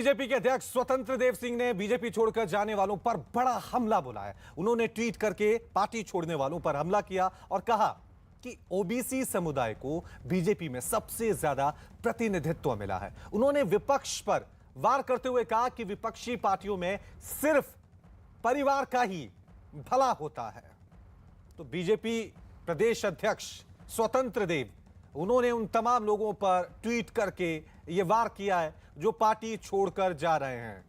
BJP के अध्यक्ष स्वतंत्र देव सिंह ने बीजेपी छोड़कर जाने वालों पर बड़ा हमला बोला है। उन्होंने ट्वीट करके पार्टी छोड़ने वालों पर हमला किया और कहा कि ओबीसी समुदाय को बीजेपी में सबसे ज्यादा प्रतिनिधित्व मिला है। उन्होंने विपक्ष पर वार करते हुए कहा कि विपक्षी पार्टियों में सिर्फ परिवार का ही भला होता है। तो बीजेपी प्रदेश अध्यक्ष स्वतंत्र देव उन्होंने उन तमाम लोगों पर ट्वीट करके यह वार किया है जो पार्टी छोड़कर जा रहे हैं।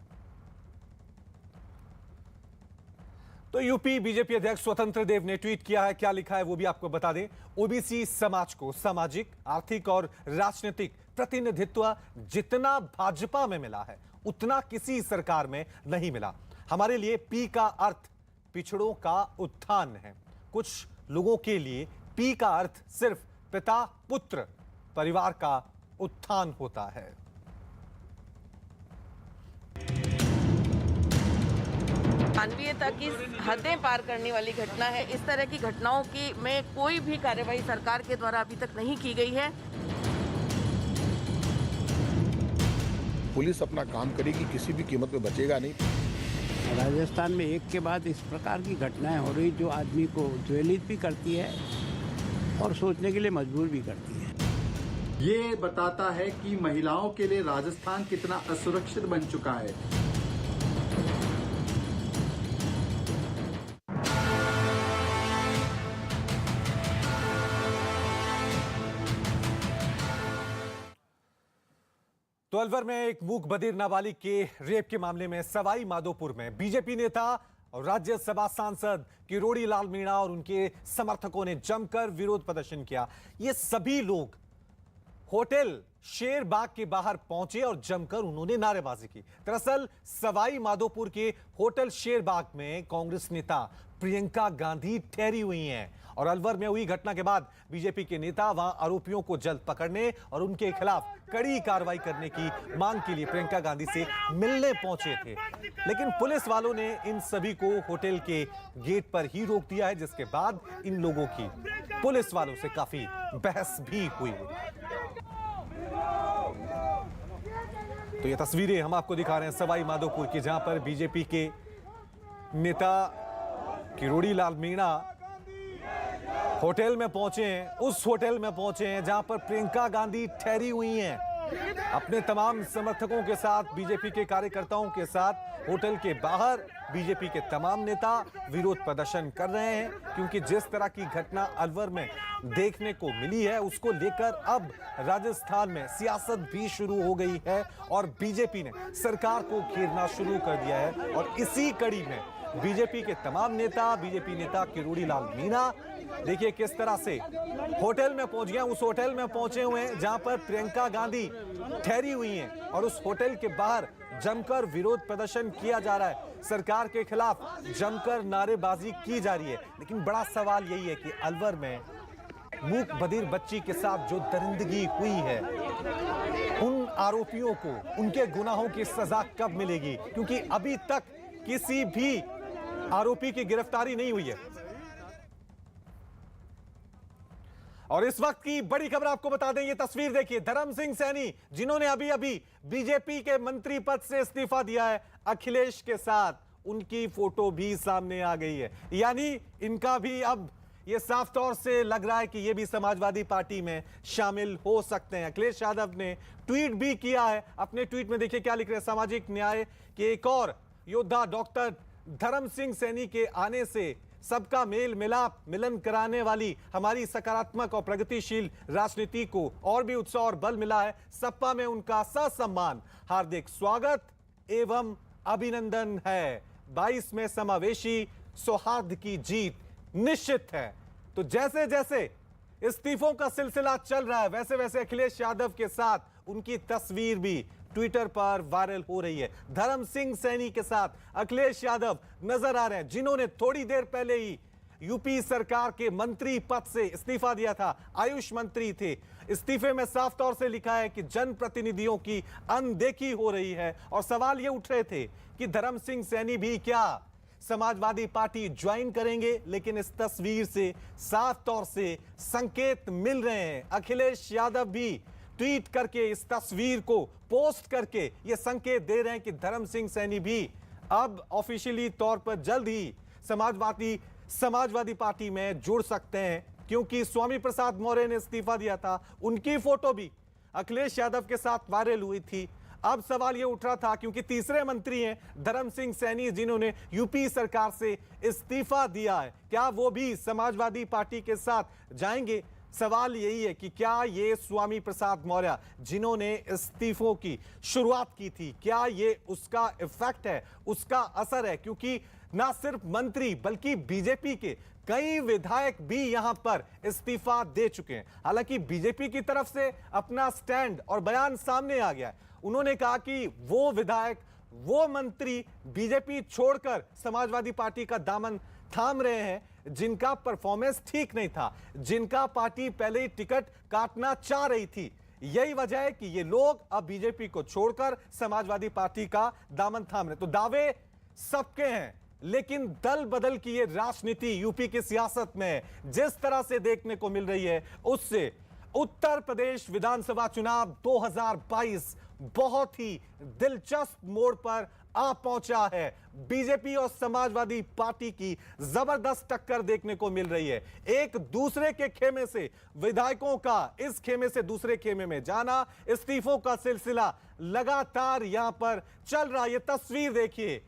तो यूपी बीजेपी अध्यक्ष स्वतंत्र देव ने ट्वीट किया है, क्या लिखा है वो भी आपको बता दें। ओबीसी समाज को सामाजिक, आर्थिक और राजनीतिक प्रतिनिधित्व जितना भाजपा में मिला है उतना किसी सरकार में नहीं मिला। हमारे लिए पी का अर्थ पिछड़ों का उत्थान है। कुछ लोगों के लिए पी का अर्थ सिर्फ पिता पुत्र परिवार का उत्थान होता है। मानवीयता की हदें पार करने वाली घटना है। इस तरह की घटनाओं की में कोई भी कार्रवाई सरकार के द्वारा अभी तक नहीं की गई है। पुलिस अपना काम करेगी, किसी भी कीमत पे बचेगा नहीं। राजस्थान में एक के बाद इस प्रकार की घटनाएं हो रही जो आदमी को ज्वलित भी करती है और सोचने के लिए मजबूर भी करती है। ये बताता है कि महिलाओं के लिए राजस्थान कितना असुरक्षित बन चुका है। तो अलवर में एक मूक बधिर नाबालिग के रेप के मामले में सवाई माधोपुर में बीजेपी नेता और राज्यसभा सांसद किरोड़ी लाल मीणा और उनके समर्थकों ने जमकर विरोध प्रदर्शन किया। ये सभी लोग होटल शेरबाग के बाहर पहुंचे और जमकर उन्होंने नारेबाजी की। दरअसल सवाई माधोपुर के होटल शेरबाग में कांग्रेस नेता प्रियंका गांधी ठहरी हुई हैं और अलवर में हुई घटना के बाद बीजेपी के नेता वहां आरोपियों को जल्द पकड़ने और उनके खिलाफ कड़ी कार्रवाई करने की मांग के लिए प्रियंका गांधी से मिलने पहुंचे थे, लेकिन पुलिस वालों ने इन सभी को होटल के गेट पर ही रोक दिया है, जिसके बाद इन लोगों की पुलिस वालों से काफी बहस भी हुई। तो ये तस्वीरें हम आपको दिखा रहे हैं सवाई माधोपुर की, जहां पर बीजेपी के नेता किरोड़ी लाल मीणा होटल में पहुंचे हैं, उस होटल में पहुंचे हैं जहां पर प्रियंका गांधी ठहरी हुई हैं अपने तमाम समर्थकों के साथ, बीजेपी के कार्यकर्ताओं के साथ। होटल के बाहर बीजेपी के तमाम नेता विरोध प्रदर्शन कर रहे हैं, क्योंकि जिस तरह की घटना अलवर में देखने को मिली है उसको लेकर अब राजस्थान में सियासत भी शुरू हो गई है और बीजेपी ने सरकार को घेरना शुरू कर दिया है। और इसी कड़ी में बीजेपी के तमाम नेता, बीजेपी नेता किरोड़ी लाल मीणा देखिए किस तरह से होटल में पहुंच गए। उस होटल में पहुंचे हुए हैं जहां पर प्रियंका गांधी ठहरी हुई हैं और उस होटल के बाहर जमकर विरोध प्रदर्शन किया जा रहा है। सरकार के खिलाफ जमकर नारेबाजी की जा रही है। लेकिन बड़ा सवाल यही है कि अलवर में मूक बधिर बच्ची के साथ जो दरिंदगी हुई है, उन आरोपियों को उनके गुनाहों की सजा कब मिलेगी, क्योंकि अभी तक किसी भी आरोपी की गिरफ्तारी नहीं हुई है। और इस वक्त की बड़ी खबर आपको बता दें, ये तस्वीर देखिए, धर्म सिंह सैनी जिन्होंने अभी अभी बीजेपी के मंत्री पद से इस्तीफा दिया है, अखिलेश के साथ उनकी फोटो भी सामने आ गई है। यानी इनका भी अब ये साफ तौर से लग रहा है कि ये भी समाजवादी पार्टी में शामिल हो सकते हैं। अखिलेश यादव ने ट्वीट भी किया है। अपने ट्वीट में देखिए क्या लिख रहे हैं, सामाजिक न्याय के एक और योद्धा डॉक्टर धर्म सिंह सैनी के आने से सबका मेल मिलाप मिलन कराने वाली हमारी सकारात्मक और प्रगतिशील राजनीति को और भी उत्साह और बल मिला है। सपा में उनका ससम्मान हार्दिक स्वागत एवं अभिनंदन है। 22 में समावेशी सौहार्द की जीत निश्चित है। तो जैसे जैसे इस्तीफों का सिलसिला चल रहा है, वैसे वैसे अखिलेश यादव के साथ उनकी तस्वीर भी ट्विटर पर वायरल हो रही है। धर्म सिंह सैनी के साथ अखिलेश यादव नजर आ रहे हैं, जिन्होंने थोड़ी देर पहले ही यूपी सरकार के मंत्री पद से इस्तीफा दिया था, आयुष मंत्री थे। इस्तीफे में साफ तौर से लिखा है कि जनप्रतिनिधियों की अनदेखी हो रही है और सवाल ये उठ रहे थे कि धर्म सिंह सैनी भी क्या समाजवादी पार्टी ज्वाइन करेंगे, लेकिन इस तस्वीर से साफ तौर से संकेत मिल रहे हैं। अखिलेश यादव भी ट्वीट करके इस तस्वीर को पोस्ट करके ये संकेत दे रहे हैं कि धर्म सिंह सैनी भी अब ऑफिशियली तौर पर जल्द ही समाजवादी पार्टी में जुड़ सकते हैं, क्योंकि स्वामी प्रसाद मौर्य ने इस्तीफा दिया था, उनकी फोटो भी अखिलेश यादव के साथ वायरल हुई थी। अब सवाल यह उठ रहा था, क्योंकि तीसरे मंत्री हैं धर्म सिंह सैनी जिन्होंने यूपी सरकार से इस्तीफा दिया है, क्या वो भी समाजवादी पार्टी के साथ जाएंगे? सवाल यही है कि क्या ये स्वामी प्रसाद मौर्य जिन्होंने इस्तीफों की शुरुआत की थी, क्या ये उसका इफेक्ट है, उसका असर है? क्योंकि ना सिर्फ मंत्री बल्कि बीजेपी के कई विधायक भी यहां पर इस्तीफा दे चुके हैं। हालांकि बीजेपी की तरफ से अपना स्टैंड और बयान सामने आ गया है। उन्होंने कहा कि वो विधायक, वो मंत्री बीजेपी छोड़कर समाजवादी पार्टी का दामन थाम रहे हैं जिनका परफॉर्मेंस ठीक नहीं था, जिनका पार्टी पहले ही टिकट काटना चाह रही थी। यही वजह है कि ये लोग अब बीजेपी को छोड़कर समाजवादी पार्टी का दामन थाम रहे। तो दावे सबके हैं, लेकिन दल बदल की ये राजनीति यूपी की सियासत में जिस तरह से देखने को मिल रही है, उससे उत्तर प्रदेश विधानसभा चुनाव 2022 बहुत ही दिलचस्प मोड़ पर आ पहुंचा है। बीजेपी और समाजवादी पार्टी की जबरदस्त टक्कर देखने को मिल रही है। एक दूसरे के खेमे से विधायकों का इस खेमे से दूसरे खेमे में जाना, इस्तीफों का सिलसिला लगातार यहां पर चल रहा है। ये तस्वीर देखिए,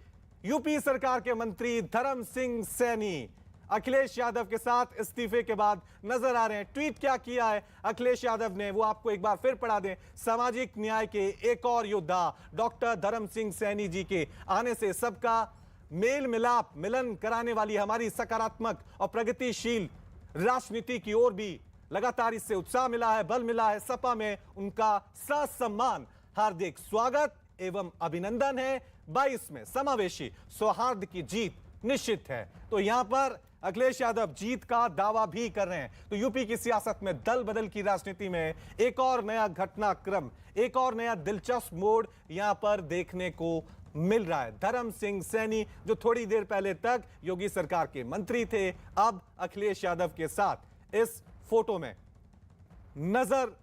यूपी सरकार के मंत्री धर्म सिंह सैनी अखिलेश यादव के साथ इस्तीफे के बाद नजर आ रहे हैं। ट्वीट क्या किया है अखिलेश यादव ने, वो आपको एक बार फिर पढ़ा दें। सामाजिक न्याय के एक और योद्धा डॉक्टर धर्म सिंह सैनी जी के आने से सबका मेल मिलाप, मिलन कराने वाली हमारी सकारात्मक और प्रगतिशील राजनीति की ओर भी लगातार इससे उत्साह मिला है, बल मिला है। सपा में उनका ससम्मान हार्दिक स्वागत एवं अभिनंदन है। 22 में समावेशी सौहार्द की जीत निश्चित है। तो यहां पर अखिलेश यादव जीत का दावा भी कर रहे हैं। तो यूपी की सियासत में दल बदल की राजनीति में एक और नया घटनाक्रम, एक और नया दिलचस्प मोड़ यहां पर देखने को मिल रहा है। धर्म सिंह सैनी जो थोड़ी देर पहले तक योगी सरकार के मंत्री थे, अब अखिलेश यादव के साथ इस फोटो में नजर,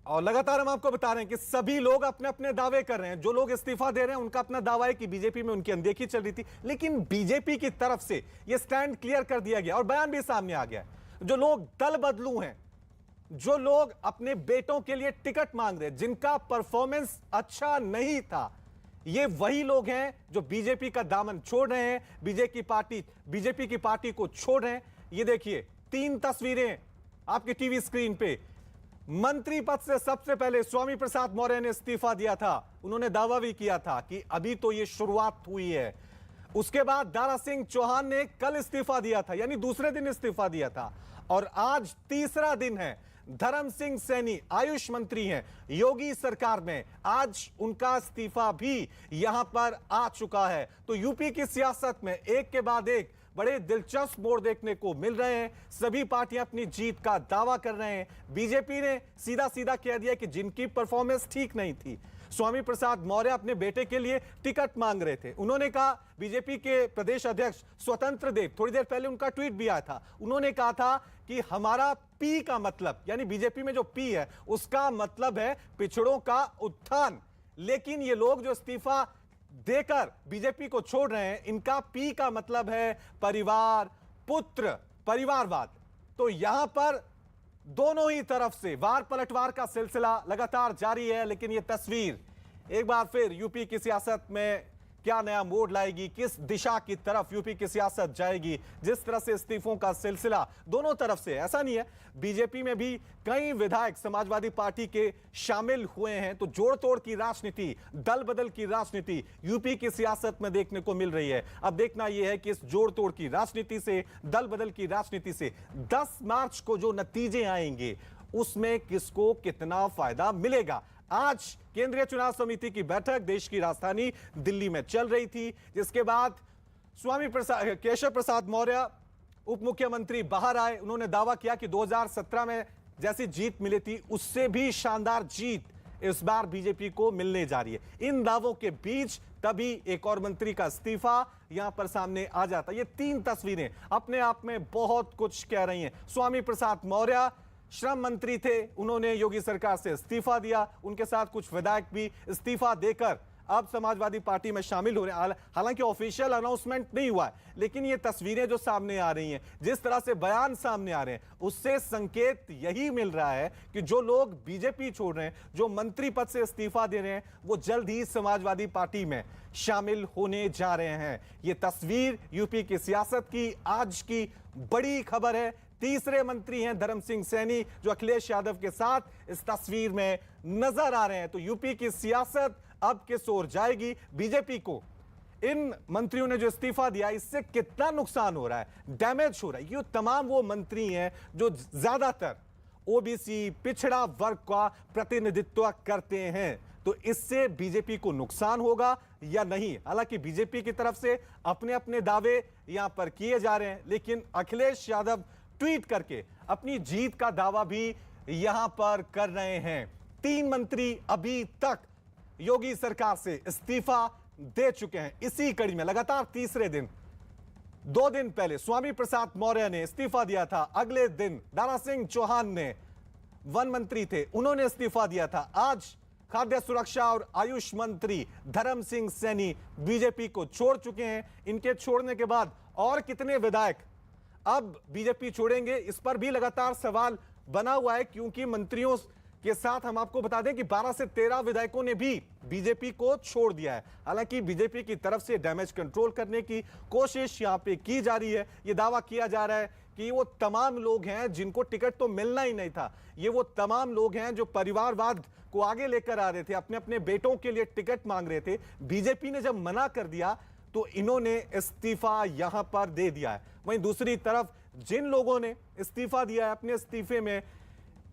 और लगातार हम आपको बता रहे हैं कि सभी लोग अपने अपने दावे कर रहे हैं। जो लोग इस्तीफा दे रहे हैं उनका अपना दावा है कि बीजेपी में उनकी अनदेखी चल रही थी, लेकिन बीजेपी की तरफ से यह स्टैंड क्लियर कर दिया गया और बयान भी सामने आ गया। जो लोग दल बदलू हैं, जो लोग अपने बेटों के लिए टिकट मांग रहे हैं, जिनका परफॉर्मेंस अच्छा नहीं था, ये वही लोग हैं जो बीजेपी का दामन छोड़ रहे हैं, बीजेपी की पार्टी को छोड़ रहे हैं। ये देखिए 3 तस्वीरें आपके टीवी स्क्रीन पे। मंत्री पद से सबसे पहले स्वामी प्रसाद मौर्य ने इस्तीफा दिया था। उन्होंने दावा भी किया था कि अभी तो ये शुरुआत हुई है। उसके बाद दारा सिंह चौहान ने कल इस्तीफा दिया था, यानी दूसरे दिन इस्तीफा दिया था, और आज तीसरा दिन है। धर्म सिंह सैनी आयुष मंत्री हैं योगी सरकार में, आज उनका इस्तीफा भी यहां पर आ चुका है। तो यूपी की सियासत में एक के बाद एक बड़े दिलचस्प मोड़ देखने को मिल रहे हैं। सभी पार्टियां अपनी जीत का दावा कर रहे हैं। बीजेपी ने सीधा सीधा कह दिया कि जिनकी परफॉर्मेंस ठीक नहीं थी, स्वामी प्रसाद मौर्य अपने बेटे के लिए टिकट मांग रहे थे। उन्होंने कहा, बीजेपी के प्रदेश अध्यक्ष स्वतंत्र देव, थोड़ी देर पहले उनका ट्वीट भी आया था, उन्होंने कहा था कि हमारा पी का मतलब, यानी बीजेपी में जो पी है उसका मतलब है पिछड़ों का उत्थान। लेकिन ये लोग जो इस्तीफा देकर बीजेपी को छोड़ रहे हैं, इनका पी का मतलब है परिवार, पुत्र, परिवारवाद। तो यहां पर दोनों ही तरफ से वार पलटवार का सिलसिला लगातार जारी है। लेकिन यह तस्वीर एक बार फिर यूपी की सियासत में क्या नया मोड़ लाएगी, किस दिशा की तरफ यूपी की सियासत जाएगी। जिस तरह से इस्तीफों का सिलसिला दोनों तरफ से, ऐसा नहीं है, बीजेपी में भी कई विधायक समाजवादी पार्टी के शामिल हुए हैं। तो जोड़ तोड़ की राजनीति, दल बदल की राजनीति यूपी की सियासत में देखने को मिल रही है। अब देखना यह है कि इस जोड़ तोड़ की राजनीति से, दल बदल की राजनीति से 10 मार्च को जो नतीजे आएंगे उसमें किसको कितना फायदा मिलेगा। आज केंद्रीय चुनाव समिति की बैठक देश की राजधानी दिल्ली में चल रही थी, जिसके बाद केशव प्रसाद मौर्य उप मुख्यमंत्री बाहर आए। उन्होंने दावा किया कि 2017 में जैसी जीत मिली थी उससे भी शानदार जीत इस बार बीजेपी को मिलने जा रही है। इन दावों के बीच तभी एक और मंत्री का इस्तीफा यहां पर सामने आ जाता। ये 3 तस्वीरें अपने आप में बहुत कुछ कह रही हैं। स्वामी प्रसाद मौर्य श्रम मंत्री थे, उन्होंने योगी सरकार से इस्तीफा दिया, उनके साथ कुछ विधायक भी इस्तीफा देकर अब समाजवादी पार्टी में शामिल हो रहे हैं। हालांकि ऑफिशियल अनाउंसमेंट नहीं हुआ है, लेकिन ये तस्वीरें जो सामने आ रही हैं, जिस तरह से बयान सामने आ रहे हैं, उससे संकेत यही मिल रहा है कि जो लोग बीजेपी छोड़ रहे हैं, जो मंत्री पद से इस्तीफा दे रहे हैं, वो जल्द ही समाजवादी पार्टी में शामिल होने जा रहे हैं। ये तस्वीर यूपी की सियासत की आज की बड़ी खबर है। तीसरे मंत्री हैं धर्म सिंह सैनी, जो अखिलेश यादव के साथ इस तस्वीर में नजर आ रहे हैं। तो यूपी की सियासत अब किस ओर जाएगी? बीजेपी को इन मंत्रियों ने जो इस्तीफा दिया, इससे कितना नुकसान हो रहा है, डैमेज हो रहा है? ये तमाम वो मंत्री हैं जो ज्यादातर ओबीसी पिछड़ा वर्ग का प्रतिनिधित्व करते हैं। तो इससे बीजेपी को नुकसान होगा या नहीं? हालांकि बीजेपी की तरफ से अपने अपने दावे यहां पर किए जा रहे हैं, लेकिन अखिलेश यादव ट्वीट करके अपनी जीत का दावा भी यहां पर कर रहे हैं। 3 मंत्री अभी तक योगी सरकार से इस्तीफा दे चुके हैं। इसी कड़ी में लगातार तीसरे दिन, 2 दिन पहले स्वामी प्रसाद मौर्य ने इस्तीफा दिया था, अगले दिन दारा सिंह चौहान ने, वन मंत्री थे, उन्होंने इस्तीफा दिया था। आज खाद्य सुरक्षा और आयुष मंत्री धर्म सिंह सैनी बीजेपी को छोड़ चुके हैं। इनके छोड़ने के बाद और कितने विधायक अब बीजेपी छोड़ेंगे, इस पर भी लगातार सवाल बना हुआ है, क्योंकि मंत्रियों के साथ हम आपको बता दें कि 12 से 13 विधायकों ने भी बीजेपी को छोड़ दिया है। हालांकि बीजेपी की तरफ से डैमेज कंट्रोल करने की कोशिश यहां पे की जा रही है। यह दावा किया जा रहा है कि वो तमाम लोग हैं जिनको टिकट तो मिलना ही नहीं था। ये वो तमाम लोग हैं जो परिवारवाद को आगे लेकर आ रहे थे, अपने अपने बेटों के लिए टिकट मांग रहे थे। बीजेपी ने जब मना कर दिया तो इन्होंने इस्तीफा यहां पर दे दिया है। वहीं दूसरी तरफ जिन लोगों ने इस्तीफा दिया है, अपने इस्तीफे में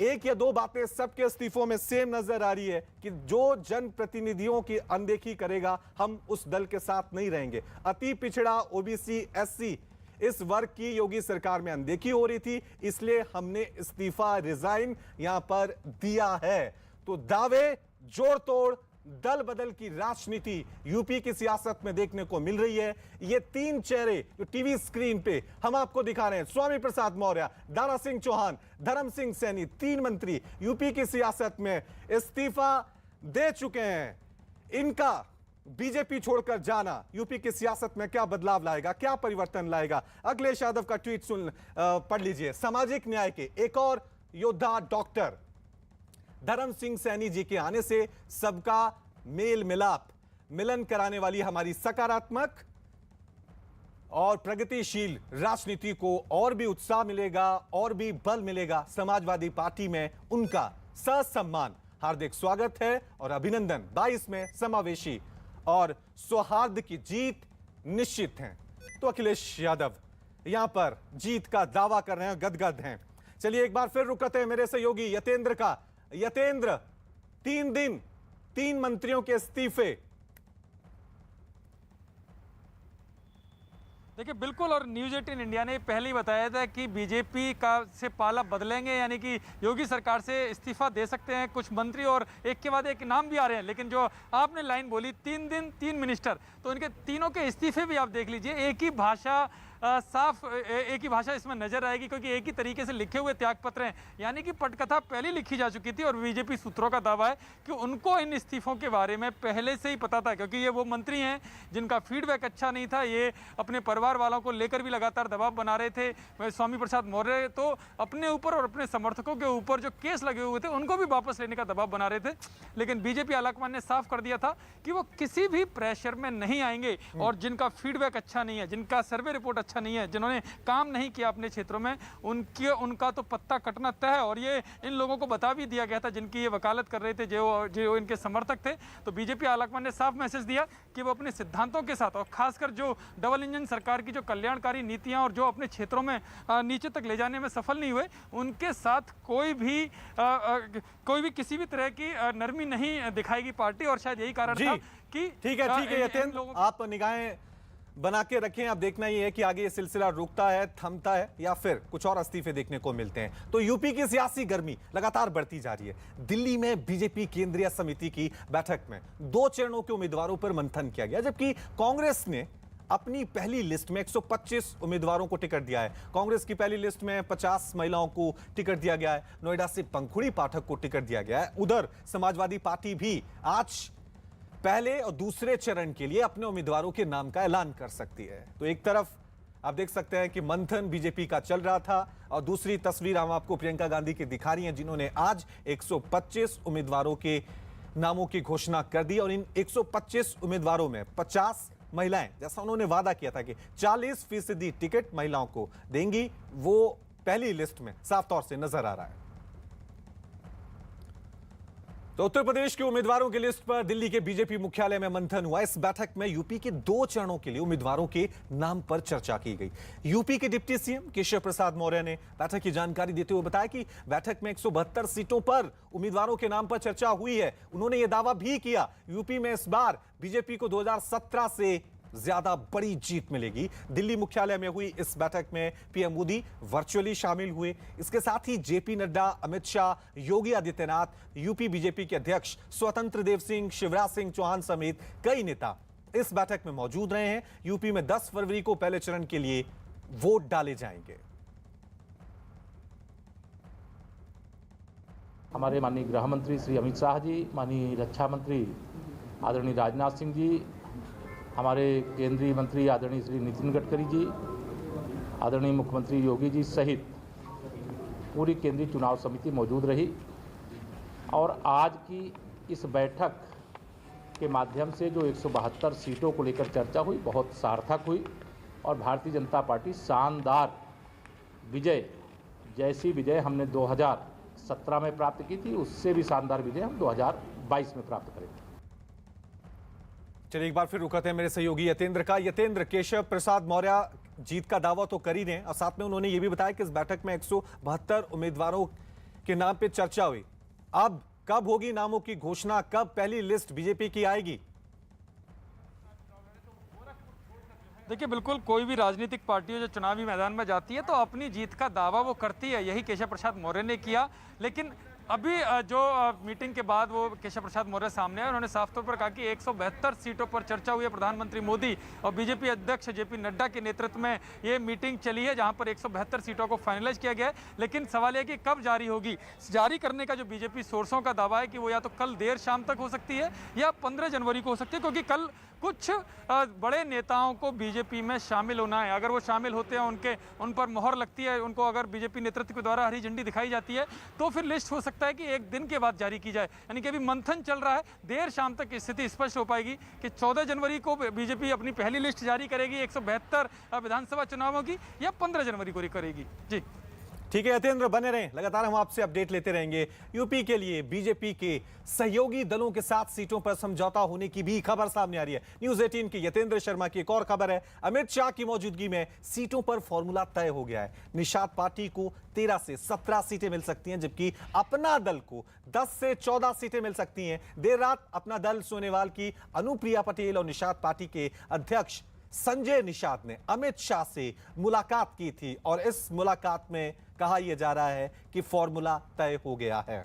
1 या 2 बातें सबके इस्तीफों में सेम नजर आ रही है कि जो जनप्रतिनिधियों की अनदेखी करेगा, हम उस दल के साथ नहीं रहेंगे। अति पिछड़ा, ओबीसी, एससी, इस वर्ग की योगी सरकार में अनदेखी हो रही थी, इसलिए हमने इस्तीफा, रिजाइन यहां पर दिया है। तो दावे जोड़ तोड़, दल बदल की राजनीति यूपी की सियासत में देखने को मिल रही है। ये 3 चेहरे जो टीवी स्क्रीन पे हम आपको दिखा रहे हैं, स्वामी प्रसाद मौर्य, दारा सिंह चौहान, धर्म सिंह सैनी, 3 मंत्री यूपी की सियासत में इस्तीफा दे चुके हैं। इनका बीजेपी छोड़कर जाना यूपी की सियासत में क्या बदलाव लाएगा, क्या परिवर्तन लाएगा? अखिलेश यादव का ट्वीट पढ़ लीजिए। सामाजिक न्याय के एक और योद्धा डॉक्टर धर्म सिंह सैनी जी के आने से सबका मेल मिलाप, मिलन कराने वाली हमारी सकारात्मक और प्रगतिशील राजनीति को और भी उत्साह मिलेगा, और भी बल मिलेगा। समाजवादी पार्टी में उनका ससम्मान हार्दिक स्वागत है और अभिनंदन। 22 में समावेशी और सौहार्द की जीत निश्चित है। तो अखिलेश यादव यहां पर जीत का दावा कर रहे हैं, गदगद हैं। चलिए एक बार फिर रुक करते हैं मेरे सहयोगी यतेंद्र का। यतेंद्र, 3 दिन, 3 मंत्रियों के इस्तीफे। देखिए बिल्कुल, और न्यूज़ 18 इंडिया ने पहले ही बताया था कि बीजेपी का से पाला बदलेंगे, यानी कि योगी सरकार से इस्तीफा दे सकते हैं कुछ मंत्री, और एक के बाद एक नाम भी आ रहे हैं। लेकिन जो आपने लाइन बोली 3 दिन 3 मिनिस्टर, तो इनके तीनों के इस्तीफे भी आप देख लीजिए, एक ही भाषा, साफ एक ही भाषा इसमें नजर आएगी, क्योंकि एक ही तरीके से लिखे हुए त्यागपत्र हैं। यानी कि पटकथा पहले लिखी जा चुकी थी, और बीजेपी सूत्रों का दावा है कि उनको इन इस्तीफों के बारे में पहले से ही पता था, क्योंकि ये वो मंत्री हैं जिनका फीडबैक अच्छा नहीं था। ये अपने परिवार वालों को लेकर भी लगातार दबाव बना रहे थे। स्वामी प्रसाद मौर्य तो अपने ऊपर और अपने समर्थकों के ऊपर जो केस लगे हुए थे उनको भी वापस लेने का दबाव बना रहे थे। लेकिन बीजेपी आलाकमान ने साफ कर दिया था कि वो किसी भी प्रेशर में नहीं आएंगे, और जिनका फीडबैक अच्छा नहीं है, जिनका सर्वे रिपोर्ट अच्छा नहीं है, जिन्होंने काम नहीं किया अपने क्षेत्रों में, उनका तो पत्ता कटना तय है। और ये इन लोगों को बता भी दिया गया था जिनकी ये वकालत कर रहे थे, जो इनके समर्थक थे। तो बीजेपी आलाकमान ने साफ मैसेज दिया कि वो अपने सिद्धांतों के साथ, और खासकर जो डबल इंजन सरकार की जो कल्याणकारी नीतियां और जो अपने क्षेत्रों में नीचे तक ले जाने में सफल नहीं हुए, उनके साथ कोई भी किसी भी तरह की नरमी नहीं दिखाएगी पार्टी। और शायद यही कारण था कि ठीक है यतेंद्र, आप निगाहें बना के रखें। अब देखना ये है कि आगे ये सिलसिला रुकता है, थमता है, या फिर कुछ और इस्तीफे देखने को मिलते हैं। तो यूपी की सियासी गर्मी लगातार बढ़ती जा रही है। दिल्ली में बीजेपी केंद्रीय समिति की बैठक में 2 चरणों के उम्मीदवारों पर मंथन किया गया, जबकि कांग्रेस ने अपनी पहली लिस्ट में 125 उम्मीदवारों को टिकट दिया है। कांग्रेस की पहली लिस्ट में 50 महिलाओं को टिकट दिया गया है। नोएडा से पंखुड़ी पाठक को टिकट दिया गया है। उधर समाजवादी पार्टी भी आज पहले और दूसरे चरण के लिए अपने उम्मीदवारों के नाम का ऐलान कर सकती है। तो एक तरफ आप देख सकते हैं कि मंथन बीजेपी का चल रहा था और दूसरी तस्वीर हम आपको प्रियंका गांधी की दिखा रही हैं, जिन्होंने आज 125 उम्मीदवारों के नामों की घोषणा कर दी और इन 125 उम्मीदवारों में 50 महिलाएं, जैसा उन्होंने वादा किया था कि 40% टिकट महिलाओं को देंगी, वो पहली लिस्ट में साफ तौर से नजर आ रहा है। तो उत्तर प्रदेश के उम्मीदवारों की लिस्ट पर दिल्ली के बीजेपी मुख्यालय में मंथन हुआ। इस बैठक में यूपी के 2 चरणों के लिए उम्मीदवारों के नाम पर चर्चा की गई। यूपी के डिप्टी सीएम केशव प्रसाद मौर्य ने बैठक की जानकारी देते हुए बताया कि बैठक में 172 सीटों पर उम्मीदवारों के नाम पर चर्चा हुई है। उन्होंने यह दावा भी किया यूपी में इस बार बीजेपी को 2017 से ज्यादा बड़ी जीत मिलेगी। दिल्ली मुख्यालय में हुई इस बैठक में पीएम मोदी वर्चुअली शामिल हुए। इसके साथ ही JP Nadda, Amit Shah, Yogi Adityanath, UP BJP के अध्यक्ष स्वतंत्र देव सिंह, शिवराज सिंह चौहान समेत कई नेता इस बैठक में मौजूद रहे हैं। यूपी में 10 फरवरी को पहले चरण के लिए वोट डाले जाएंगे। हमारे माननीय गृह मंत्री श्री अमित शाह जी, माननीय रक्षा मंत्री आदरणीय राजनाथ सिंह जी, हमारे केंद्रीय मंत्री आदरणीय श्री नितिन गडकरी जी, आदरणीय मुख्यमंत्री योगी जी सहित पूरी केंद्रीय चुनाव समिति मौजूद रही और आज की इस बैठक के माध्यम से जो 172 सीटों को लेकर चर्चा हुई, बहुत सार्थक हुई और भारतीय जनता पार्टी शानदार विजय, जैसी विजय हमने 2017 में प्राप्त की थी, उससे भी शानदार विजय हम 2022 में प्राप्त करेंगे। चलिए एक बार फिर रुक करते हैं मेरे सहयोगी यतेंद्र का। यतेंद्र, केशव प्रसाद मौर्य जीत का दावा तो कर ही रहे हैं और साथ में उन्होंने ये भी बताया कि इस बैठक में 172 उम्मीदवारों के नाम पे चर्चा हुई। अब कब होगी नामों की घोषणा, कब पहली लिस्ट बीजेपी की आएगी? देखिए, बिल्कुल कोई भी राजनीतिक पार्टी जो चुनावी मैदान में जाती है तो अपनी जीत का दावा वो करती है। यही केशव प्रसाद मौर्य ने किया। लेकिन अभी जो मीटिंग के बाद वो केशव प्रसाद मौर्य सामने आए, उन्होंने साफ तौर पर कहा कि 172 सीटों पर चर्चा हुई है। प्रधानमंत्री मोदी और बीजेपी अध्यक्ष जेपी नड्डा के नेतृत्व में ये मीटिंग चली है, जहां पर 172 सीटों को फाइनलाइज किया गया है। लेकिन सवाल यह कि कब जारी होगी। जारी करने का जो बीजेपी सोर्सों का दावा है कि वो या तो कल देर शाम तक हो सकती है या 15 जनवरी को हो सकती है, क्योंकि कल कुछ बड़े नेताओं को बीजेपी में शामिल होना है। अगर वो शामिल होते हैं, उन पर मोहर लगती है, उनको अगर बीजेपी नेतृत्व के द्वारा हरी झंडी दिखाई जाती है, तो फिर लिस्ट हो सकता है कि एक दिन के बाद जारी की जाए। यानी कि अभी मंथन चल रहा है, देर शाम तक स्थिति स्पष्ट हो पाएगी कि 14 जनवरी को बीजेपी अपनी पहली लिस्ट जारी करेगी 172 विधानसभा चुनावों की, या 15 जनवरी को करेगी। जी ठीक है यतेंद्र, बने रहें, लगातार हम आपसे अपडेट लेते रहेंगे। यूपी के लिए बीजेपी के सहयोगी दलों के साथ सीटों पर समझौता होने की भी खबर सामने आ रही है। न्यूज़ 18 के यतेंद्र शर्मा की एक और खबर है, अमित शाह की मौजूदगी में सीटों पर फॉर्मूला तय हो गया है। निषाद पार्टी को 13 से 17 सीटें मिल सकती हैं, जबकि अपना दल को 10 से 14 सीटें मिल सकती हैं। देर रात अपना दल सोनेवाल की अनुप्रिया पटेल और निषाद पार्टी के अध्यक्ष संजय निषाद ने अमित शाह से मुलाकात की थी और इस मुलाकात में कहा यह जा रहा है कि फॉर्मूला तय हो गया है।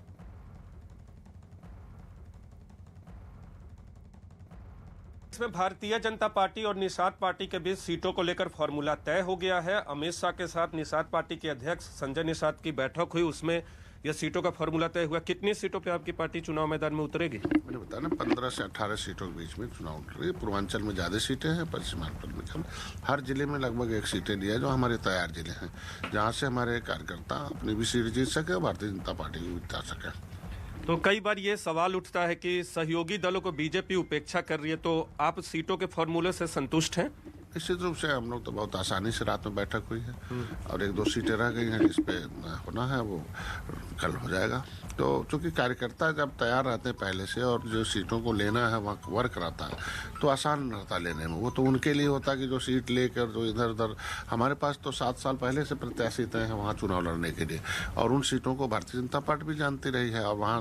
इसमें भारतीय जनता पार्टी और निषाद पार्टी के बीच सीटों को लेकर फॉर्मूला तय हो गया है। अमित शाह के साथ निषाद पार्टी के अध्यक्ष संजय निषाद की बैठक हुई, उसमें यह सीटों का फॉर्मूला तय हुआ। कितनी सीटों पे आपकी पार्टी चुनाव मैदान में उतरेगी? मैंने बताया ना, 15 से 18 सीटों के बीच में चुनाव उतर रही है। पूर्वांचल में ज्यादा सीटें हैं, पश्चिमांचल में कम। हर जिले में लगभग 1 सीटें दिया है, जो हमारे तैयार जिले हैं, जहाँ से हमारे कार्यकर्ता अपनी भी सीट जीत सके और भारतीय जनता पार्टी भी जिता सके। तो कई बार ये सवाल उठता है कि सहयोगी दलों को बीजेपी उपेक्षा कर रही है, तो आप सीटों के फॉर्मूले से संतुष्ट हैं? निश्चित रूप से हम लोग तो बहुत आसानी से रात में बैठक हुई है और 1-2 सीटें रह गई हैं, जिस पे होना है वो कल हो जाएगा। तो चूंकि कार्यकर्ता जब तैयार रहते हैं पहले से और जो सीटों को लेना है वहाँ वर्क रहता है, तो आसान रहता लेने में। वो तो उनके लिए होता है कि जो सीट लेकर जो इधर उधर, हमारे पास तो 7 साल पहले से प्रत्याशी तय हैं वहाँ चुनाव लड़ने के लिए, और उन सीटों को भारतीय जनता पार्टी भी जानती रही है और वहाँ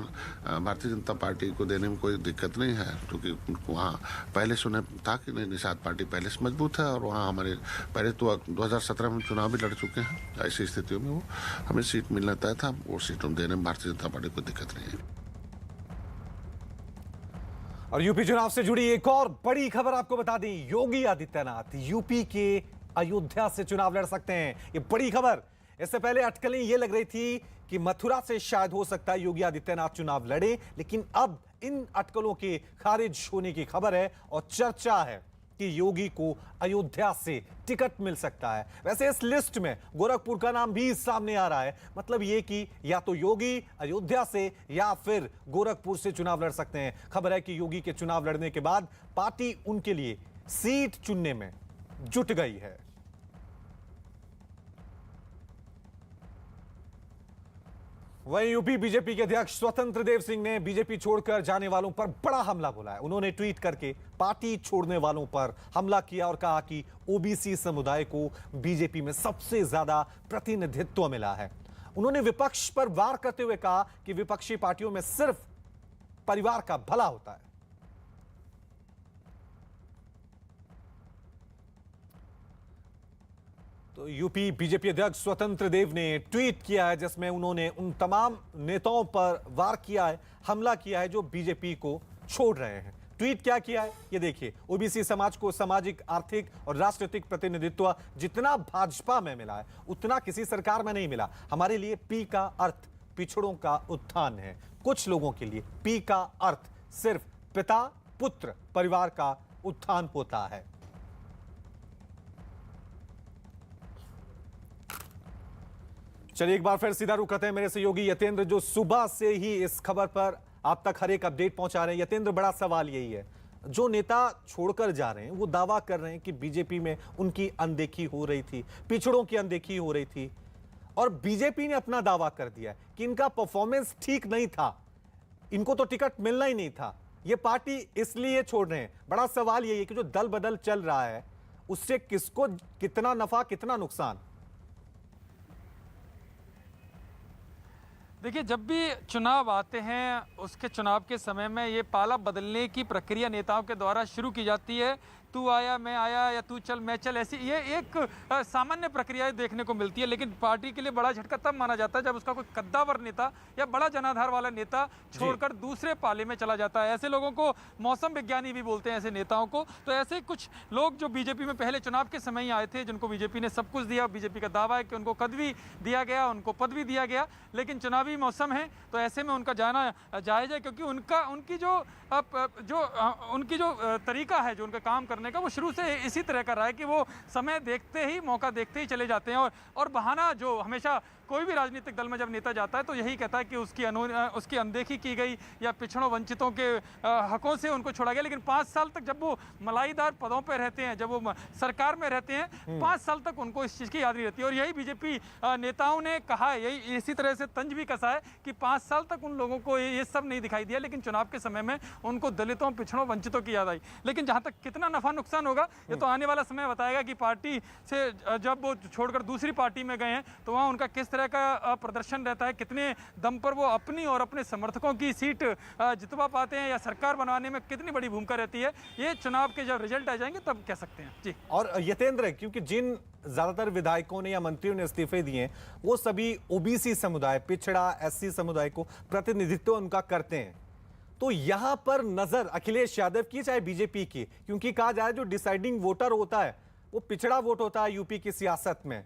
भारतीय जनता पार्टी को देने में कोई दिक्कत नहीं है, क्योंकि वहाँ पहले सुने था कि नहीं, निषाद पार्टी पहले से मजबूत है और वहाँ हमारे पहले तो 2017 में चुनाव भी लड़ चुके हैं। ऐसी स्थितियों में वो हमें सीट मिलना तय था, वो सीटों देने में भारतीय जनता पार्टी को दिक्कत नहीं है। और यूपी चुनाव से जुड़ी एक और बड़ी खबर आपको बता दें, योगी आदित्यनाथ यूपी के अयोध्या से चुनाव लड़ सकते हैं। ये बड़ी खबर। इससे पहले अटकलें ये लग रही थी कि मथुरा से शायद हो सकता है योगी आदित्यनाथ चुनाव लड़े, लेकिन अब इन अटकलों के खारिज होने की खबर है और चर्चा है कि योगी को अयोध्या से टिकट मिल सकता है। वैसे इस लिस्ट में गोरखपुर का नाम भी सामने आ रहा है। मतलब ये कि या तो योगी अयोध्या से या फिर गोरखपुर से चुनाव लड़ सकते हैं। खबर है कि योगी के चुनाव लड़ने के बाद पार्टी उनके लिए सीट चुनने में जुट गई है। वहीं यूपी बीजेपी के अध्यक्ष स्वतंत्र देव सिंह ने बीजेपी छोड़कर जाने वालों पर बड़ा हमला बोला है। उन्होंने ट्वीट करके पार्टी छोड़ने वालों पर हमला किया और कहा कि ओबीसी समुदाय को बीजेपी में सबसे ज्यादा प्रतिनिधित्व मिला है। उन्होंने विपक्ष पर वार करते हुए कहा कि विपक्षी पार्टियों में सिर्फ परिवार का भला होता है। तो यूपी बीजेपी अध्यक्ष स्वतंत्र देव ने ट्वीट किया है जिसमें उन्होंने उन तमाम नेताओं पर वार किया है, हमला किया है जो बीजेपी को छोड़ रहे हैं। ट्वीट क्या किया है ये देखिए। ओबीसी समाज को सामाजिक, आर्थिक और राजनीतिक प्रतिनिधित्व जितना भाजपा में मिला है उतना किसी सरकार में नहीं मिला। हमारे लिए पी का अर्थ पिछड़ों का उत्थान है। कुछ लोगों के लिए पी का अर्थ सिर्फ पिता, पुत्र, परिवार का उत्थान होता है। चलिए एक बार फिर सीधा रुख करते हैं मेरे सहयोगी यतेंद्र, जो सुबह से ही इस खबर पर आप तक हर एक अपडेट पहुंचा रहे हैं। यतेंद्र, बड़ा सवाल यही है, जो नेता छोड़कर जा रहे हैं वो दावा कर रहे हैं कि बीजेपी में उनकी अनदेखी हो रही थी, पिछड़ों की अनदेखी हो रही थी, और बीजेपी ने अपना दावा कर दिया है कि इनका परफॉर्मेंस ठीक नहीं था, इनको तो टिकट मिलना ही नहीं था, ये पार्टी इसलिए छोड़ रहे हैं। बड़ा सवाल यही है कि जो दल बदल चल रहा है उससे किसको कितना नफा, कितना नुकसान? देखिए, जब भी चुनाव आते हैं उसके चुनाव के समय में ये पाला बदलने की प्रक्रिया नेताओं के द्वारा शुरू की जाती है। तू आया मैं आया, या तू चल मैं चल, ऐसी ये एक सामान्य प्रक्रिया देखने को मिलती है। लेकिन पार्टी के लिए बड़ा झटका तब माना जाता है जब उसका कोई कद्दावर नेता या बड़ा जनाधार वाला नेता छोड़कर दूसरे पाले में चला जाता है। ऐसे लोगों को मौसम विज्ञानी भी बोलते हैं, ऐसे नेताओं को। तो ऐसे कुछ लोग जो बीजेपी में पहले चुनाव के समय ही आए थे, जिनको बीजेपी ने सब कुछ दिया, बीजेपी का दावा है कि उनको कद भी दिया गया, उनको पद भी दिया गया, लेकिन चुनावी मौसम है तो ऐसे में उनका जाना जायज़ है, क्योंकि उनकी जो तरीका है, जो उनका काम करने का, वो शुरू से इसी तरह का रहा है कि वो समय देखते ही, मौका देखते ही चले जाते हैं। और बहाना जो हमेशा कोई भी राजनीतिक दल में जब नेता जाता है तो यही कहता है कि उसकी अनदेखी की गई या पिछड़ों वंचितों के हकों से उनको छोड़ा गया। लेकिन 5 साल तक जब वो मलाईदार पदों पर रहते हैं, जब वो सरकार में रहते हैं, 5 साल तक उनको इस चीज़ की याद नहीं रहती। और यही बीजेपी नेताओं ने कहा है, यही इसी तरह से तंज भी कसा है कि 5 साल तक उन लोगों को ये सब नहीं दिखाई दिया, लेकिन चुनाव के समय में उनको दलितों, पिछड़ों, वंचितों की याद आई। लेकिन जहाँ तक कितना नफा नुकसान होगा ये तो आने वाला समय बताएगा कि पार्टी से जब वो छोड़कर दूसरी पार्टी में गए हैं तो वहाँ उनका किस तरह का प्रदर्शन रहता है, कितने दम पर वो अपनी और अपने समर्थकों की सीट जितवा पाते हैं, या सरकार बनवाने में कितनी बड़ी भूमिका रहती है, ये चुनाव के जब रिजल्ट आ जाएंगे तब कह सकते हैं। जी। और यतेंद्र, क्योंकि जिन ज्यादातर विधायकों ने या मंत्रियों ने इस्तीफे दिए वो सभी ओबीसी समुदाय, पिछड़ा, एससी समुदाय को प्रतिनिधित्व उनका करते हैं, तो यहां पर नजर अखिलेश यादव की चाहे बीजेपी की, क्योंकि कहा जाए जो डिसाइडिंग वोटर होता है वो पिछड़ा वोट होता है यूपी की सियासत में।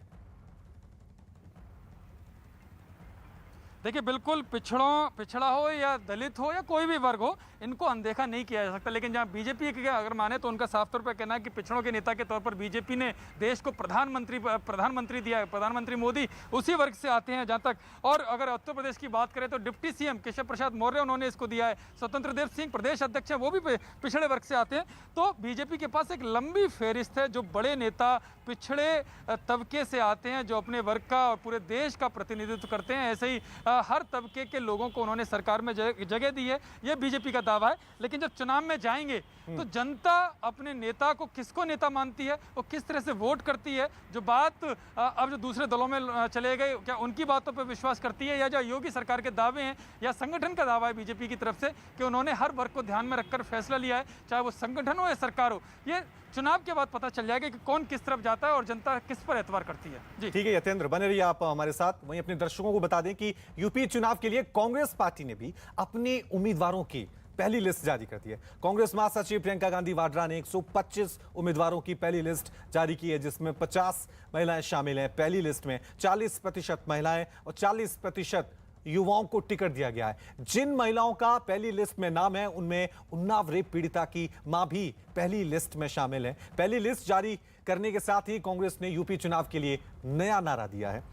देखिए, बिल्कुल पिछड़ा हो या दलित हो या कोई भी वर्ग हो, इनको अनदेखा नहीं किया जा सकता। लेकिन जहां बीजेपी के अगर माने तो उनका साफ तौर पर कहना है कि पिछड़ों के नेता के तौर पर बीजेपी ने देश को प्रधानमंत्री दिया है। प्रधानमंत्री मोदी उसी वर्ग से आते हैं जहां तक। और अगर उत्तर प्रदेश की बात करें तो डिप्टी सीएम केशव प्रसाद मौर्य, उन्होंने इसको दिया है। स्वतंत्र देव सिंह प्रदेश अध्यक्ष हैं, वो भी पिछड़े वर्ग से आते हैं। तो बीजेपी के पास एक लंबी फेहरिस्त है जो बड़े नेता पिछड़े तबके से आते हैं, जो अपने वर्ग का और पूरे देश का प्रतिनिधित्व करते हैं। ऐसे ही हर तबके के लोगों को उन्होंने सरकार में जगह दी है, यह बीजेपी का दावा है। लेकिन जब चुनाव में जाएंगे तो जनता अपने नेता को किसको नेता मानती है, वो किस तरह से वोट करती है, जो बात अब जो दूसरे दलों में चले गए, क्या उनकी बातों पर विश्वास करती है, या जो योगी सरकार के दावे हैं या संगठन का दावा है बीजेपी की तरफ से कि उन्होंने हर वर्ग को ध्यान में रखकर फैसला लिया है, चाहे वो संगठन हो या सरकार हो, ये चुनाव के बाद पता चल जाएगा कि कौन किस तरफ जाता है और जनता किस पर एतबार करती है। जी ठीक है यतेंद्र, बने रहिए आप हमारे साथ। वहीं अपने दर्शकों को बता दें कि यूपी चुनाव के लिए कांग्रेस पार्टी ने भी अपने उम्मीदवारों की पहली लिस्ट जारी कर दी है। कांग्रेस महासचिव प्रियंका गांधी वाड्रा ने 125 उम्मीदवारों की पहली लिस्ट जारी की है, जिसमें 50 महिलाएं शामिल हैं। पहली लिस्ट में 40% महिलाएं और 40% युवाओं को टिकट दिया गया है। जिन महिलाओं का पहली लिस्ट में नाम है, उनमें उन्नाव रेप पीड़िता की मां भी पहली लिस्ट में शामिल है। पहली लिस्ट जारी करने के साथ ही कांग्रेस ने यूपी चुनाव के लिए नया नारा दिया है,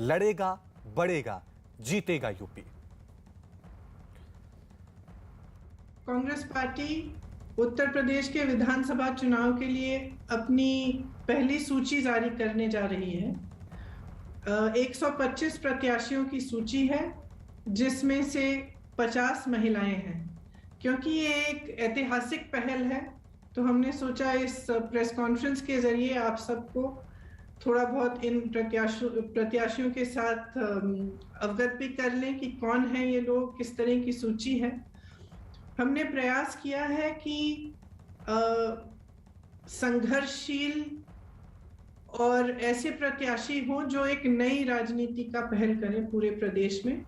लड़ेगा बढ़ेगा जीतेगा यूपी। कांग्रेस पार्टी उत्तर प्रदेश के विधानसभा चुनाव के लिए अपनी पहली सूची जारी करने जा रही है। 125 प्रत्याशियों की सूची है, जिसमें से 50 महिलाएं हैं। क्योंकि ये एक ऐतिहासिक पहल है, तो हमने सोचा इस प्रेस कॉन्फ्रेंस के जरिए आप सबको थोड़ा बहुत इन प्रत्याशियों के साथ अवगत भी कर लें कि कौन है ये लोग, किस तरह की सूची है। हमने प्रयास किया है कि संघर्षशील और ऐसे प्रत्याशी हों जो एक नई राजनीति का पहल करें पूरे प्रदेश में।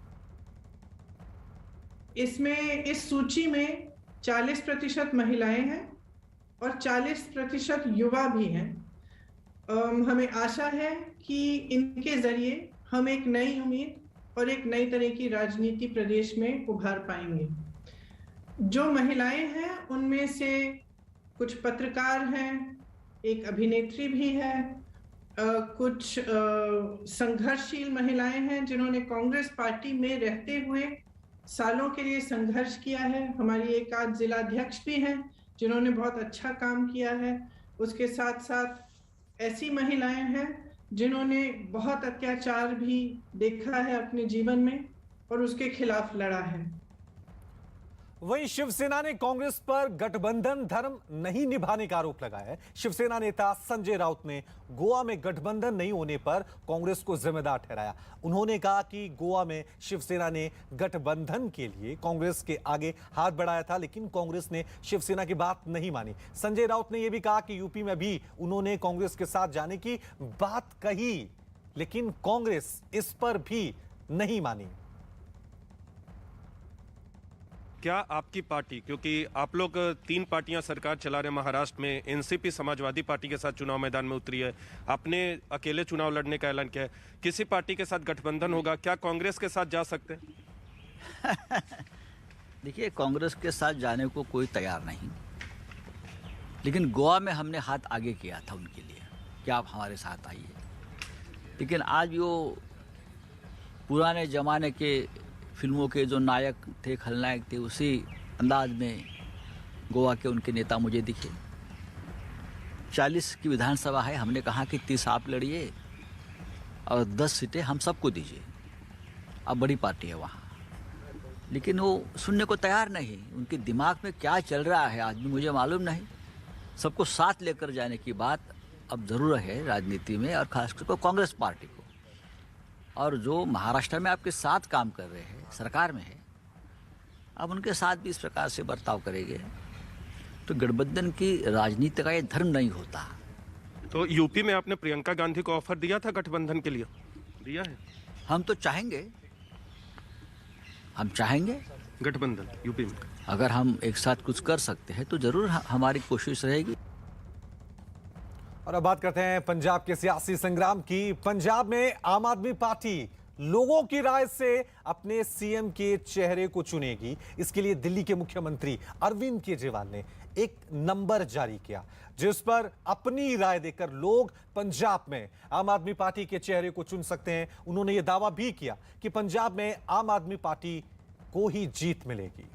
इसमें इस सूची में 40% महिलाएं हैं और 40% युवा भी हैं। हमें आशा है कि इनके जरिए हम एक नई उम्मीद और एक नई तरह की राजनीति प्रदेश में उभार पाएंगे। जो महिलाएं हैं उनमें से कुछ पत्रकार हैं, एक अभिनेत्री भी है, कुछ संघर्षशील महिलाएं हैं जिन्होंने कांग्रेस पार्टी में रहते हुए सालों के लिए संघर्ष किया है। हमारी एक आध जिलाध्यक्ष भी हैं जिन्होंने बहुत अच्छा काम किया है। उसके साथ साथ ऐसी महिलाएं हैं जिन्होंने बहुत अत्याचार भी देखा है अपने जीवन में और उसके खिलाफ लड़ा है। वहीं शिवसेना ने कांग्रेस पर गठबंधन धर्म नहीं निभाने का आरोप लगाया है। शिवसेना नेता संजय राउत ने गोवा में गठबंधन नहीं होने पर कांग्रेस को जिम्मेदार ठहराया। उन्होंने कहा कि गोवा में शिवसेना ने गठबंधन के लिए कांग्रेस के आगे हाथ बढ़ाया था, लेकिन कांग्रेस ने शिवसेना की बात नहीं मानी। संजय राउत ने यह भी कहा कि यूपी में भी उन्होंने कांग्रेस के साथ जाने की बात कही, लेकिन कांग्रेस इस पर भी नहीं मानी। क्या आपकी पार्टी, क्योंकि आप लोग 3 पार्टियां सरकार चला रहे महाराष्ट्र में, एनसीपी समाजवादी पार्टी के साथ चुनाव मैदान में उतरी है, आपने अकेले चुनाव लड़ने का ऐलान किया है, किसी पार्टी के साथ गठबंधन होगा, क्या कांग्रेस के साथ जा सकते हैं? देखिए, कांग्रेस के साथ जाने को कोई तैयार नहीं, लेकिन गोवा में हमने हाथ आगे किया था उनके लिए कि आप हमारे साथ आइए। लेकिन आज वो पुराने ज़माने के फिल्मों के जो नायक थे, खलनायक थे, उसी अंदाज में गोवा के उनके नेता मुझे दिखे। 40 की विधानसभा है, हमने कहा कि 30 आप लड़िए और 10 सीटें हम सबको दीजिए। अब बड़ी पार्टी है वहाँ, लेकिन वो सुनने को तैयार नहीं। उनके दिमाग में क्या चल रहा है आज भी मुझे मालूम नहीं। सबको साथ लेकर जाने की बात अब ज़रूर है राजनीति में, और खासकर कांग्रेस पार्टी को। और जो महाराष्ट्र में आपके साथ काम कर रहे हैं, सरकार में है, अब उनके साथ भी इस प्रकार से बर्ताव करेंगे तो गठबंधन की राजनीति का ये धर्म नहीं होता। तो यूपी में आपने प्रियंका गांधी को ऑफर दिया था गठबंधन के लिए? दिया है? हम तो चाहेंगे, हम चाहेंगे गठबंधन यूपी में। अगर हम एक साथ कुछ कर सकते हैं तो जरूर हमारी कोशिश रहेगी। और अब बात करते हैं पंजाब के सियासी संग्राम की। पंजाब में आम आदमी पार्टी लोगों की राय से अपने सीएम के चेहरे को चुनेगी। इसके लिए दिल्ली के मुख्यमंत्री अरविंद केजरीवाल ने एक नंबर जारी किया, जिस पर अपनी राय देकर लोग पंजाब में आम आदमी पार्टी के चेहरे को चुन सकते हैं। उन्होंने यह दावा भी किया कि पंजाब में आम आदमी पार्टी को ही जीत मिलेगी।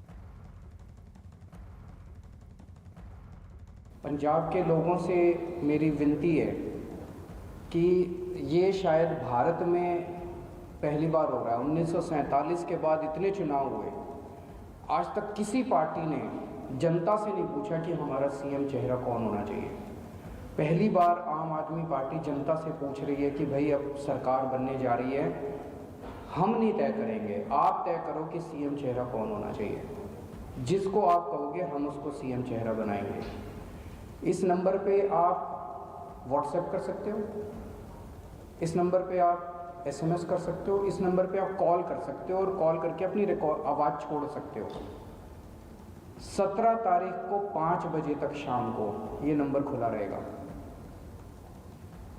पंजाब के लोगों से मेरी विनती है कि ये शायद भारत में पहली बार हो रहा है। 1947 के बाद इतने चुनाव हुए, आज तक किसी पार्टी ने जनता से नहीं पूछा कि हमारा सीएम चेहरा कौन होना चाहिए। पहली बार आम आदमी पार्टी जनता से पूछ रही है कि भाई अब सरकार बनने जा रही है, हम नहीं तय करेंगे, आप तय करो कि सीएम चेहरा कौन होना चाहिए। जिसको आप कहोगे हम उसको सीएम चेहरा बनाएंगे। इस नंबर पे आप व्हाट्सएप कर सकते हो, इस नंबर पे आप एसएमएस कर सकते हो, इस नंबर पे आप कॉल कर सकते हो और कॉल करके अपनी आवाज़ छोड़ सकते हो। 17 तारीख को 5 बजे तक शाम को ये नंबर खुला रहेगा।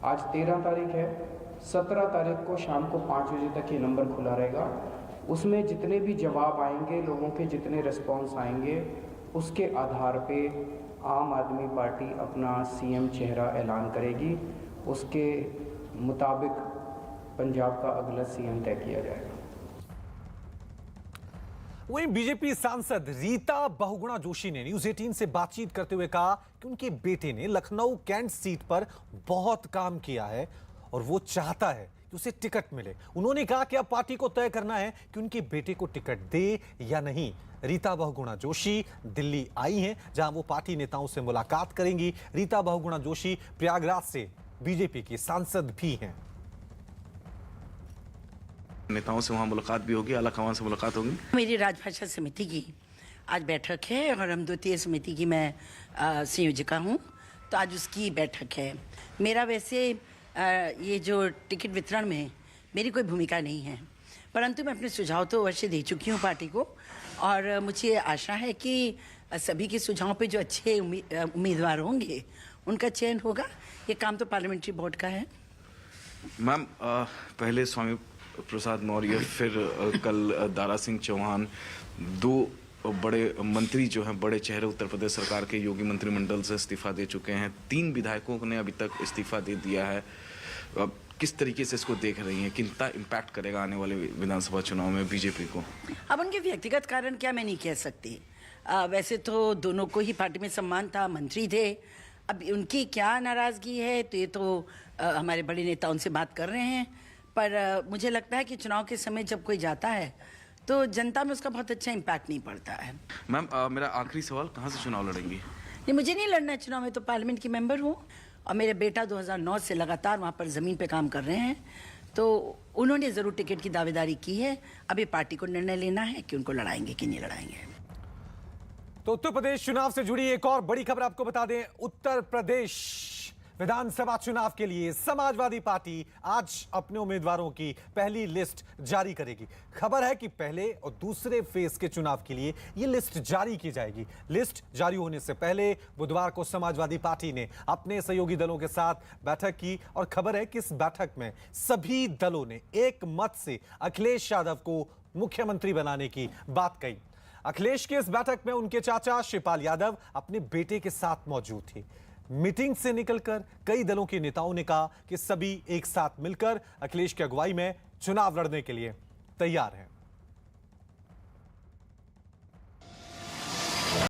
आज 13 तारीख है, 17 तारीख को शाम को 5 बजे तक ये नंबर खुला रहेगा। उसमें जितने भी जवाब आएंगे, लोगों के जितने रिस्पॉन्स आएंगे, उसके आधार पे आम आदमी पार्टी अपना सीएम चेहरा ऐलान करेगी। उसके मुताबिक पंजाब का अगला सीएम तय किया जाएगा। वहीं बीजेपी सांसद रीता बहुगुणा जोशी ने न्यूज 18 से बातचीत करते हुए कहा कि उनके बेटे ने लखनऊ कैंट सीट पर बहुत काम किया है और वो चाहता है कि उसे टिकट मिले। उन्होंने कहा कि अब पार्टी को तय करना है कि उनके बेटे को टिकट दे या नहीं। रीता बहुगुणा जोशी दिल्ली आई हैं, जहां वो पार्टी नेताओं से मुलाकात करेंगी। रीता बहुगुणा जोशी प्रयागराज से बीजेपी की सांसद भी हैं। नेताओं से वहाँ मुलाकात भी होगी, आलाकमान से मुलाकात होगी। मेरी राजभाषा समिति की आज बैठक है और हम द्वितीय समिति की मैं संयोजिका हूँ, तो आज उसकी बैठक है। मेरा वैसे ये जो टिकट वितरण में मेरी कोई भूमिका नहीं है, परंतु मैं अपने सुझाव तो अवश्य दे चुकी हूँ पार्टी को और मुझे आशा है कि सभी के सुझावों पे जो अच्छे उम्मीदवार होंगे उनका चयन होगा। ये काम तो पार्लियामेंट्री बोर्ड का है। मैम, पहले स्वामी प्रसाद मौर्य, फिर कल दारा सिंह चौहान, दो बड़े मंत्री जो हैं, बड़े चेहरे उत्तर प्रदेश सरकार के योगी मंत्रिमंडल से इस्तीफा दे चुके हैं। 3 विधायकों ने अभी तक इस्तीफा दे दिया है। अब किस तरीके से इसको देख रही हैं? कितना इम्पैक्ट करेगा आने वाले विधानसभा चुनाव में बीजेपी को? अब उनके व्यक्तिगत कारण क्या मैं नहीं कह सकती। वैसे तो दोनों को ही पार्टी में सम्मान था, मंत्री थे। अब उनकी क्या नाराज़गी है तो ये तो हमारे बड़े नेता उनसे बात कर रहे हैं, पर मुझे लगता है कि चुनाव के समय जब कोई जाता है तो जनता में उसका बहुत अच्छा इम्पैक्ट नहीं पड़ता है। मैम, मेरा आखिरी सवाल, कहाँ से चुनाव लड़ेंगी? नहीं, मुझे नहीं लड़ना है चुनाव में, तो पार्लियामेंट की मेंबर हूँ और मेरे बेटा 2009 से लगातार वहाँ पर ज़मीन पे काम कर रहे हैं, तो उन्होंने ज़रूर टिकट की दावेदारी की है। अभी पार्टी को निर्णय लेना है कि उनको लड़ाएंगे कि नहीं लड़ाएंगे। तो उत्तर प्रदेश चुनाव से जुड़ी एक और बड़ी खबर आपको बता दें। उत्तर प्रदेश विधानसभा चुनाव के लिए समाजवादी पार्टी आज अपने उम्मीदवारों की पहली लिस्ट जारी करेगी। खबर है कि पहले और दूसरे फेज के चुनाव के लिए ये लिस्ट जारी की जाएगी। लिस्ट जारी होने से पहले बुधवार को समाजवादी पार्टी ने अपने सहयोगी दलों के साथ बैठक की और खबर है कि इस बैठक में सभी दलों ने एक मत से अखिलेश यादव को मुख्यमंत्री बनाने की बात कही। अखिलेश की इस बैठक में उनके चाचा शिवपाल यादव अपने बेटे के साथ मौजूद थे। मीटिंग से निकलकर कई दलों के नेताओं ने कहा कि सभी एक साथ मिलकर अखिलेश की अगुवाई में चुनाव लड़ने के लिए तैयार हैं।